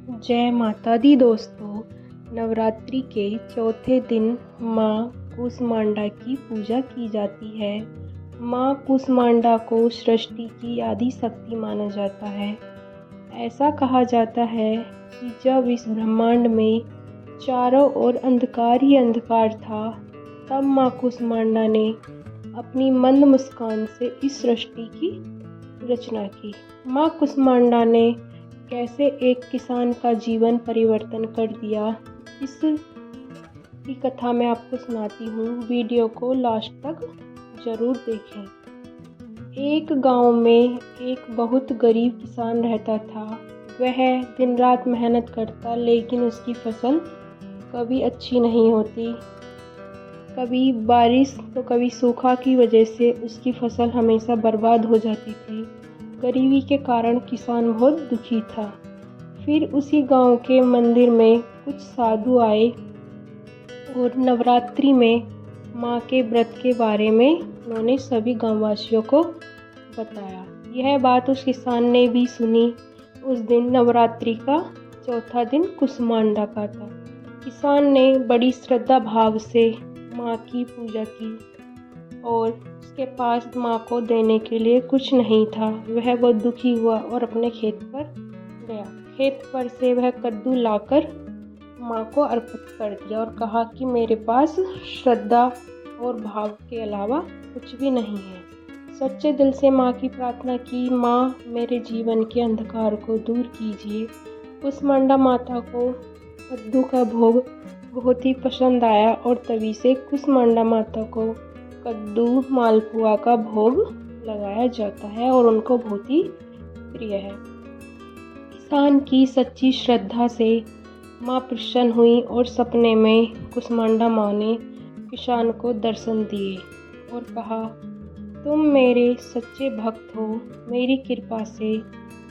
जय माता दी दोस्तों। नवरात्रि के चौथे दिन माँ कूष्मांडा की पूजा की जाती है। माँ कूष्मांडा को सृष्टि की आदि शक्ति माना जाता है। ऐसा कहा जाता है कि जब इस ब्रह्मांड में चारों ओर अंधकार ही अंधकार था, तब माँ कूष्मांडा ने अपनी मंद मुस्कान से इस सृष्टि की रचना की। माँ कूष्मांडा ने कैसे एक किसान का जीवन परिवर्तन कर दिया, इस की कथा मैं आपको सुनाती हूँ। वीडियो को लास्ट तक ज़रूर देखें। एक गांव में एक बहुत गरीब किसान रहता था। वह दिन रात मेहनत करता, लेकिन उसकी फसल कभी अच्छी नहीं होती। कभी बारिश तो कभी सूखा की वजह से उसकी फसल हमेशा बर्बाद हो जाती थी। गरीबी के कारण किसान बहुत दुखी था। फिर उसी गांव के मंदिर में कुछ साधु आए और नवरात्रि में माँ के व्रत के बारे में उन्होंने सभी गांववासियों को बताया। यह बात उस किसान ने भी सुनी। उस दिन नवरात्रि का चौथा दिन कूष्मांडा का था। किसान ने बड़ी श्रद्धा भाव से माँ की पूजा की और उसके पास माँ को देने के लिए कुछ नहीं था। वह बहुत दुखी हुआ और अपने खेत पर गया। खेत पर से वह कद्दू लाकर माँ को अर्पित कर दिया और कहा कि मेरे पास श्रद्धा और भाव के अलावा कुछ भी नहीं है। सच्चे दिल से माँ की प्रार्थना की, माँ मेरे जीवन के अंधकार को दूर कीजिए। कूष्मांडा माता को कद्दू का भोग बहुत ही पसंद आया और तभी से कूष्मांडा माता को कद्दू मालपुआ का भोग लगाया जाता है और उनको बहुत ही प्रिय है। किसान की सच्ची श्रद्धा से माँ प्रसन्न हुई और सपने में कूष्मांडा माँ ने किसान को दर्शन दिए और कहा, तुम मेरे सच्चे भक्त हो। मेरी कृपा से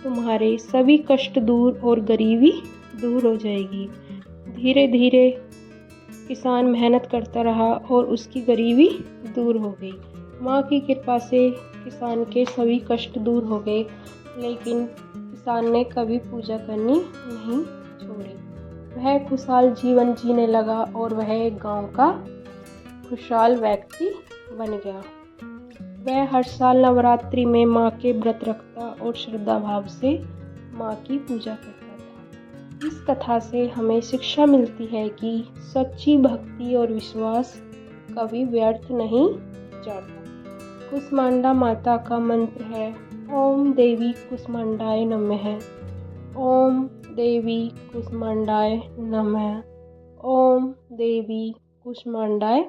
तुम्हारे सभी कष्ट दूर और गरीबी दूर हो जाएगी। धीरे धीरे किसान मेहनत करता रहा और उसकी गरीबी दूर हो गई। माँ की कृपा से किसान के सभी कष्ट दूर हो गए, लेकिन किसान ने कभी पूजा करनी नहीं छोड़ी। वह खुशहाल जीवन जीने लगा और वह एक गांव का खुशहाल व्यक्ति बन गया। वह हर साल नवरात्रि में माँ के व्रत रखता और श्रद्धा भाव से माँ की पूजा करता था। इस कथा से हमें शिक्षा मिलती है कि सच्ची भक्ति और विश्वास कभी व्यर्थ नहीं जाता। कूष्मांडा माता का मंत्र है, ओम देवी कूष्मांडाय नमः। ओम देवी कूष्मांडाय नमः। ओम देवी कूष्मांडाय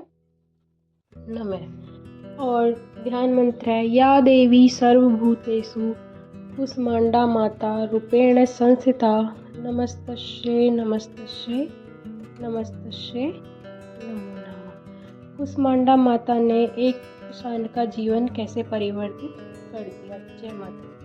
नमः। और ध्यान मंत्र है, या देवी सर्वभूतेषु कूष्मांडा माता रूपेण संस्थिता नमस्तस्यै नमस्तस्यै नमस्तस्यै नमो नमः। कूष्मांडा माता ने एक किसान का जीवन कैसे परिवर्तित कर दिया। जय माता।